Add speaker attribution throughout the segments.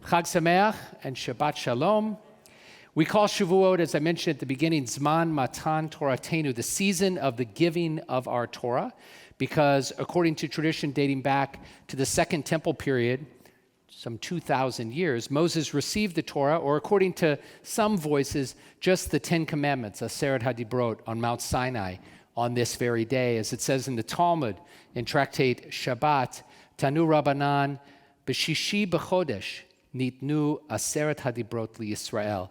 Speaker 1: Chag Sameach and Shabbat Shalom. We call Shavuot, as I mentioned at the beginning, Zman Matan Toratenu, the season of the giving of our Torah, because according to tradition dating back to the Second Temple period, some 2,000 years, Moses received the Torah, or according to some voices, just the Ten Commandments, Aseret HaDibrot, on Mount Sinai on this very day. As it says in the Talmud, in Tractate Shabbat, Tanu Rabbanan, B'shishi b'chodesh, nitnu Aseret HaDibrot liYisrael.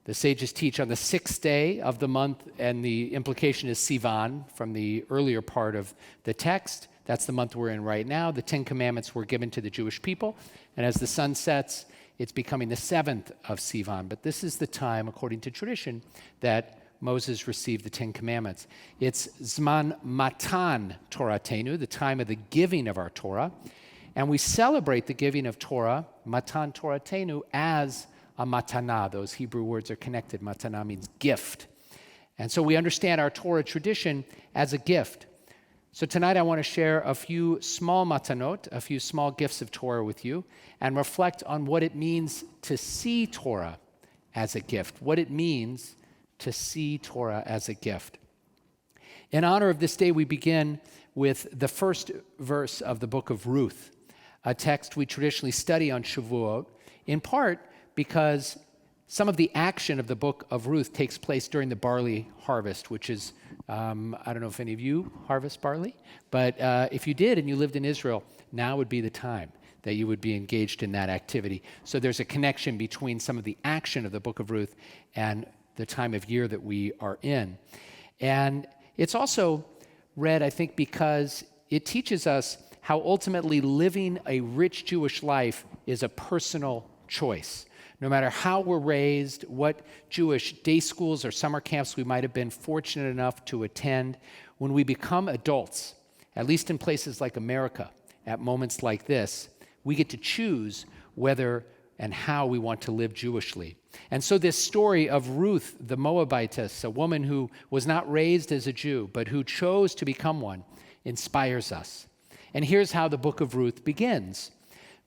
Speaker 1: The sages teach on the sixth day of the month, and the implication is Sivan from the earlier part of the text. That's the month we're in right now. The Ten Commandments were given to the Jewish people, and as the sun sets, it's becoming the seventh of Sivan. But this is the time, according to tradition, that Moses received the Ten Commandments. It's Zman Matan Toratenu, the time of the giving of our Torah, and we celebrate the giving of Torah, Matan Toratenu, as a matana. Those Hebrew words are connected. Matana means gift. And so we understand our Torah tradition as a gift. So tonight I want to share a few small matanot, a few small gifts of Torah with you, and reflect on what it means to see Torah as a gift, what it means to see Torah as a gift. In honor of this day, we begin with the first verse of the Book of Ruth, a text we traditionally study on Shavuot, in part because some of the action of the Book of Ruth takes place during the barley harvest, which is, I don't know if any of you harvest barley, but if you did and you lived in Israel, now would be the time that you would be engaged in that activity. So there's a connection between some of the action of the Book of Ruth and the time of year that we are in. And it's also read, I think, because it teaches us how ultimately living a rich Jewish life is a personal choice. No matter how we're raised, what Jewish day schools or summer camps we might have been fortunate enough to attend, when we become adults, at least in places like America, at moments like this, we get to choose whether and how we want to live Jewishly. And so this story of Ruth, the Moabitess, a woman who was not raised as a Jew, but who chose to become one, inspires us. And here's how the book of Ruth begins.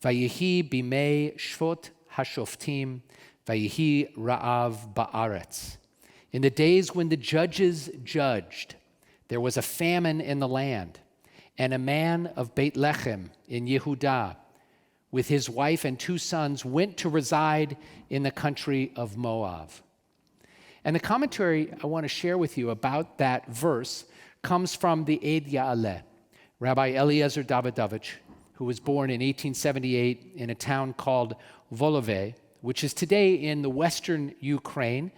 Speaker 1: Vayihi bimei shvot hashoftim, vayihi ra'av ba'aretz. In the days when the judges judged, there was a famine in the land, and a man of Beit Lechem in Yehudah, with his wife and 2 sons, went to reside in the country of Moab. And the commentary I want to share with you about that verse comes from the Eid Ya'aleh, Rabbi Eliezer Davidovich, who was born in 1878 in a town called Volove, which is today in the western Ukraine,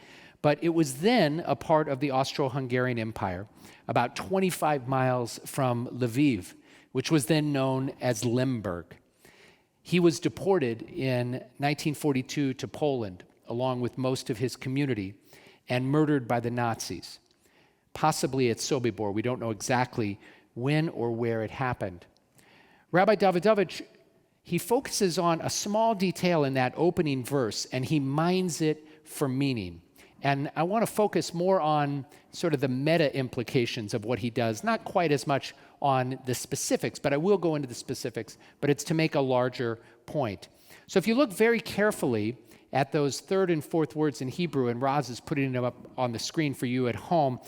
Speaker 1: but it was then a part of the Austro-Hungarian Empire, about 25 miles from Lviv, which was then known as Lemberg. He was deported in 1942 to Poland, along with most of his community, and murdered by the Nazis, possibly at Sobibor. We don't know exactly when or where it happened. Rabbi Davidovich, he focuses on a small detail in that opening verse, and he mines it for meaning. And I want to focus more on sort of the meta implications of what he does, not quite as much on the specifics, but I will go into the specifics, but it's to make a larger point. So if you look very carefully at those third and fourth words in Hebrew, and Roz is putting them up on the screen for you at home,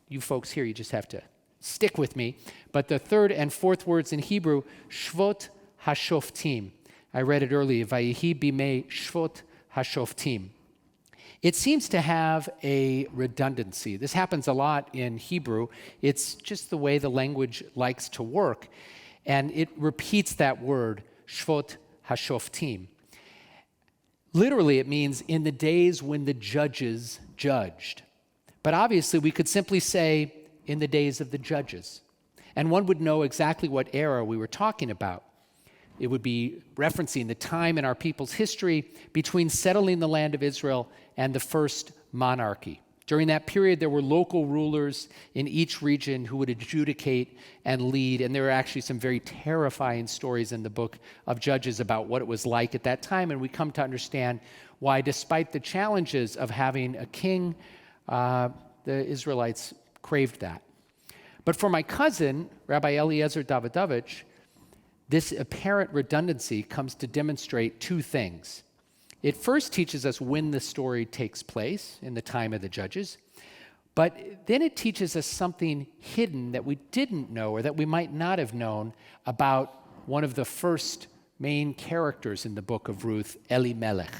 Speaker 1: you folks here, you just have to stick with me. But the third and fourth words in Hebrew, shvot hashoftim. I read it earlier, vayihi bimei shvot hashoftim. It seems to have a redundancy. This happens a lot in Hebrew. It's just the way the language likes to work. And it repeats that word, shvot hashoftim. Literally, it means in the days when the judges judged. But obviously, we could simply say, in the days of the judges. And one would know exactly what era we were talking about. It would be referencing the time in our people's history between settling the land of Israel and the first monarchy. During that period, there were local rulers in each region who would adjudicate and lead, and there are actually some very terrifying stories in the book of Judges about what it was like at that time, and we come to understand why, despite the challenges of having a king, the Israelites craved that. But for my cousin, Rabbi Eliezer Davidovich, this apparent redundancy comes to demonstrate two things. It first teaches us when the story takes place in the time of the judges, but then it teaches us something hidden that we didn't know or that we might not have known about one of the first main characters in the book of Ruth, Elimelech.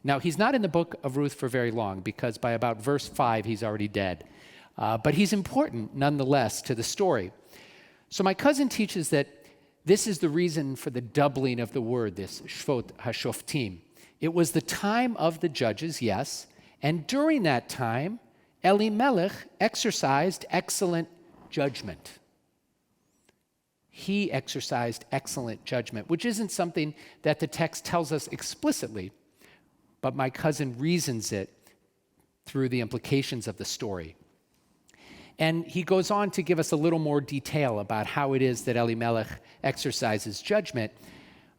Speaker 1: Now, he's not in the book of Ruth for very long because by about verse 5, he's already dead. But he's important nonetheless to the story. So my cousin teaches that this is the reason for the doubling of the word, this Shavuot HaShoftim. It was the time of the judges, yes, and during that time, Elimelech exercised excellent judgment. He exercised excellent judgment, which isn't something that the text tells us explicitly, but my cousin reasons it through the implications of the story. And he goes on to give us a little more detail about how it is that Elimelech exercises judgment.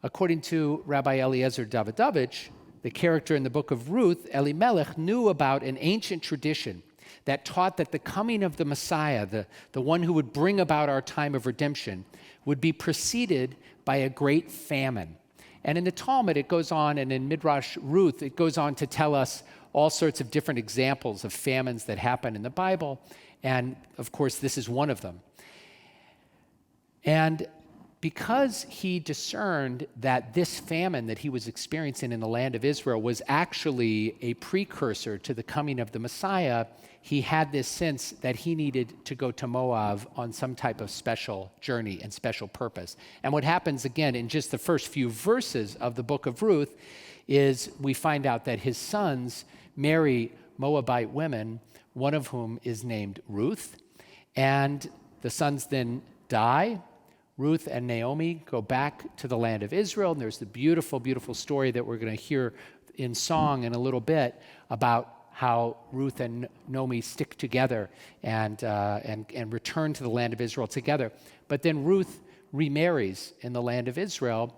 Speaker 1: According to Rabbi Eliezer Davidovich, the character in the book of Ruth, Elimelech knew about an ancient tradition that taught that the coming of the Messiah, the one who would bring about our time of redemption, would be preceded by a great famine. And in the Talmud, it goes on, and in Midrash Ruth, it goes on to tell us all sorts of different examples of famines that happen in the Bible. And of course, this is one of them. And because he discerned that this famine that he was experiencing in the land of Israel was actually a precursor to the coming of the Messiah, he had this sense that he needed to go to Moab on some type of special journey and special purpose. And what happens again in just the first few verses of the book of Ruth is we find out that his sons marry Moabite women, one of whom is named Ruth, and the sons then die. Ruth and Naomi go back to the land of Israel, and there's the beautiful, beautiful story that we're going to hear in song in a little bit about how Ruth and Naomi stick together and return to the land of Israel together. But then Ruth remarries in the land of Israel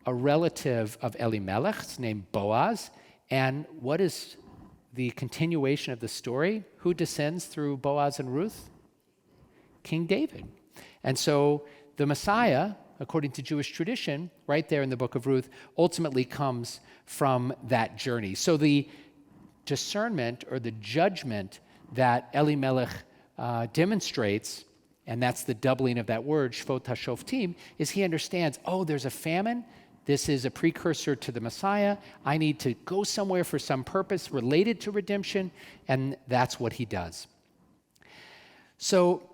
Speaker 1: a relative of Elimelech's named Boaz. And what is the continuation of the story? Who descends through Boaz and Ruth? King David. And so the Messiah, according to Jewish tradition, right there in the book of Ruth, ultimately comes from that journey. So the discernment or the judgment that Elimelech demonstrates, and that's the doubling of that word, Shavuot HaShoftim, is he understands, oh, there's a famine. This is a precursor to the Messiah. I need to go somewhere for some purpose related to redemption, and that's what he does. So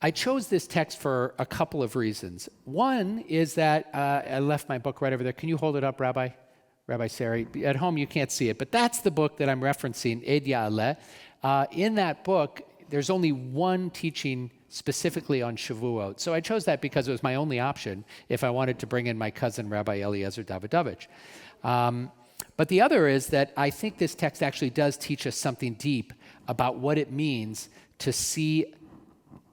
Speaker 1: I chose this text for a couple of reasons. One is that I left my book right over there. Can you hold it up, Rabbi Sari? At home, you can't see it, but that's the book that I'm referencing, Ed Ya'aleh. In that book, there's only one teaching specifically on Shavuot. So I chose that because it was my only option if I wanted to bring in my cousin, Rabbi Eliezer Davidovich. But the other is that I think this text actually does teach us something deep about what it means to see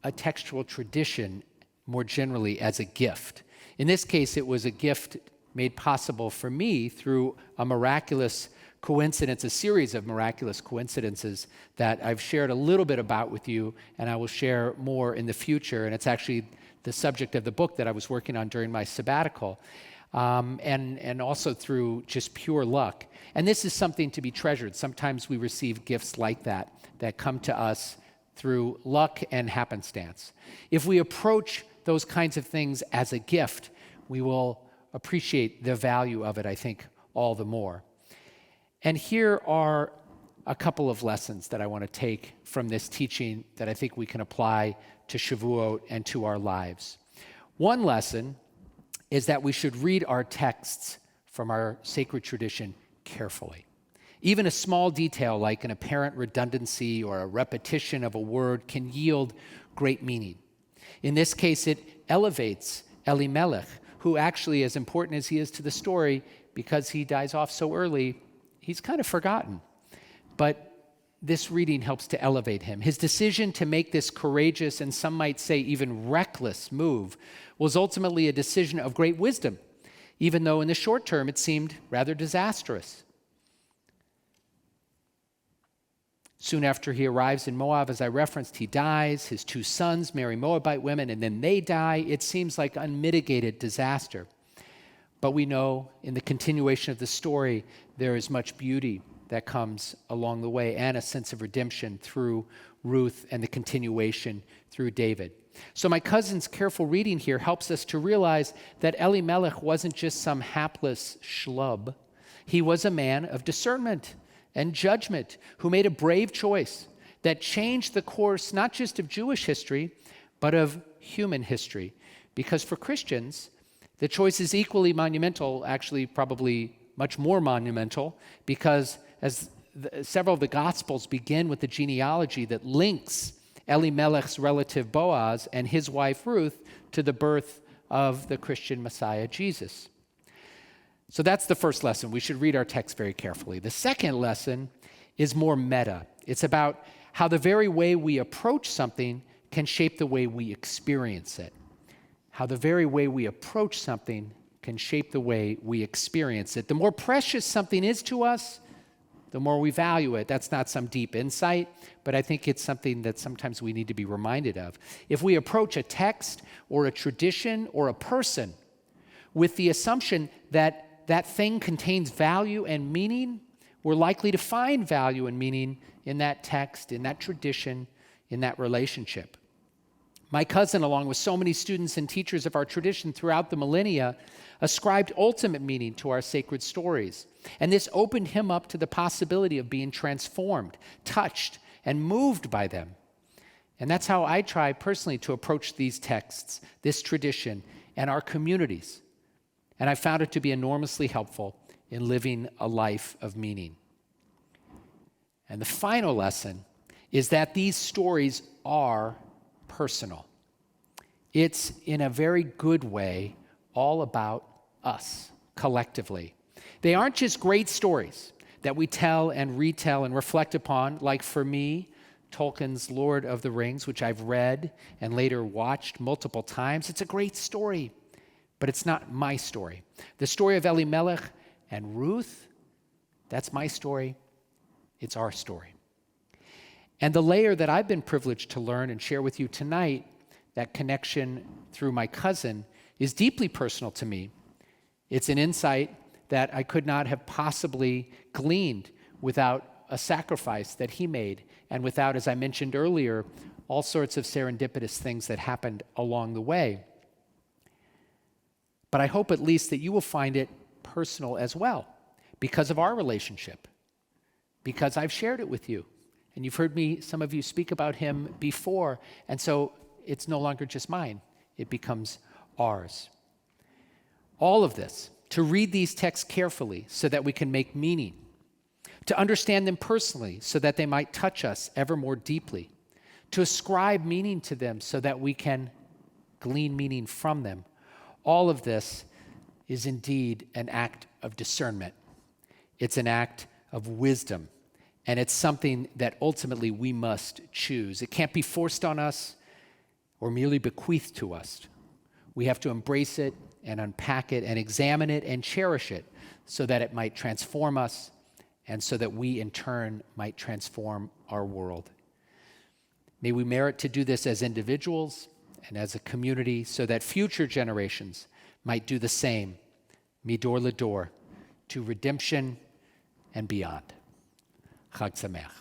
Speaker 1: a textual tradition more generally as a gift. In this case, it was a gift made possible for me through a miraculous coincidence, a series of miraculous coincidences that I've shared a little bit about with you, and I will share more in the future. And it's actually the subject of the book that I was working on during my sabbatical, and also through just pure luck. And this is something to be treasured. Sometimes we receive gifts like that come to us through luck and happenstance. If we approach those kinds of things as a gift, we will appreciate the value of it, I think, all the more. And here are a couple of lessons that I want to take from this teaching that I think we can apply to Shavuot and to our lives. One lesson is that we should read our texts from our sacred tradition carefully. Even a small detail like an apparent redundancy or a repetition of a word can yield great meaning. In this case, it elevates Elimelech, who actually, as important as he is to the story, because he dies off so early, he's kind of forgotten. But this reading helps to elevate him. His decision to make this courageous and some might say even reckless move was ultimately a decision of great wisdom, even though in the short term it seemed rather disastrous. Soon after he arrives in Moab, as I referenced, he dies. His 2 sons marry Moabite women, and then they die. It seems like unmitigated disaster. But we know in the continuation of the story, there is much beauty that comes along the way and a sense of redemption through Ruth and the continuation through David. So my cousin's careful reading here helps us to realize that Elimelech wasn't just some hapless schlub. He was a man of discernment and judgment who made a brave choice that changed the course not just of Jewish history, but of human history. Because for Christians, the choice is equally monumental, actually probably much more monumental, because as several of the Gospels begin with the genealogy that links Elimelech's relative Boaz and his wife Ruth to the birth of the Christian Messiah, Jesus. So that's the first lesson. We should read our text very carefully. The second lesson is more meta. It's about how the very way we approach something can shape the way we experience it. How the very way we approach something can shape the way we experience it. The more precious something is to us, the more we value it. That's not some deep insight, but I think it's something that sometimes we need to be reminded of. If we approach a text or a tradition or a person with the assumption that that thing contains value and meaning, we're likely to find value and meaning in that text, in that tradition, in that relationship. My cousin, along with so many students and teachers of our tradition throughout the millennia, ascribed ultimate meaning to our sacred stories. And this opened him up to the possibility of being transformed, touched, and moved by them. And that's how I try personally to approach these texts, this tradition, and our communities. And I found it to be enormously helpful in living a life of meaning. And the final lesson is that these stories are personal. It's, in a very good way, all about us collectively. They aren't just great stories that we tell and retell and reflect upon, like for me, Tolkien's Lord of the Rings, which I've read and later watched multiple times. It's a great story, but it's not my story. The story of Elimelech and Ruth, that's my story. It's our story. And the layer that I've been privileged to learn and share with you tonight, that connection through my cousin, is deeply personal to me. It's an insight that I could not have possibly gleaned without a sacrifice that he made, and without, as I mentioned earlier, all sorts of serendipitous things that happened along the way. But I hope at least that you will find it personal as well, because of our relationship, because I've shared it with you. And you've heard me, some of you, speak about him before, and so it's no longer just mine. It becomes ours. All of this, to read these texts carefully so that we can make meaning, to understand them personally so that they might touch us ever more deeply, to ascribe meaning to them so that we can glean meaning from them. All of this is indeed an act of discernment. It's an act of wisdom. And it's something that ultimately we must choose. It can't be forced on us or merely bequeathed to us. We have to embrace it and unpack it and examine it and cherish it so that it might transform us and so that we in turn might transform our world. May we merit to do this as individuals and as a community so that future generations might do the same, midor ledor, to redemption and beyond. Chag Sameach.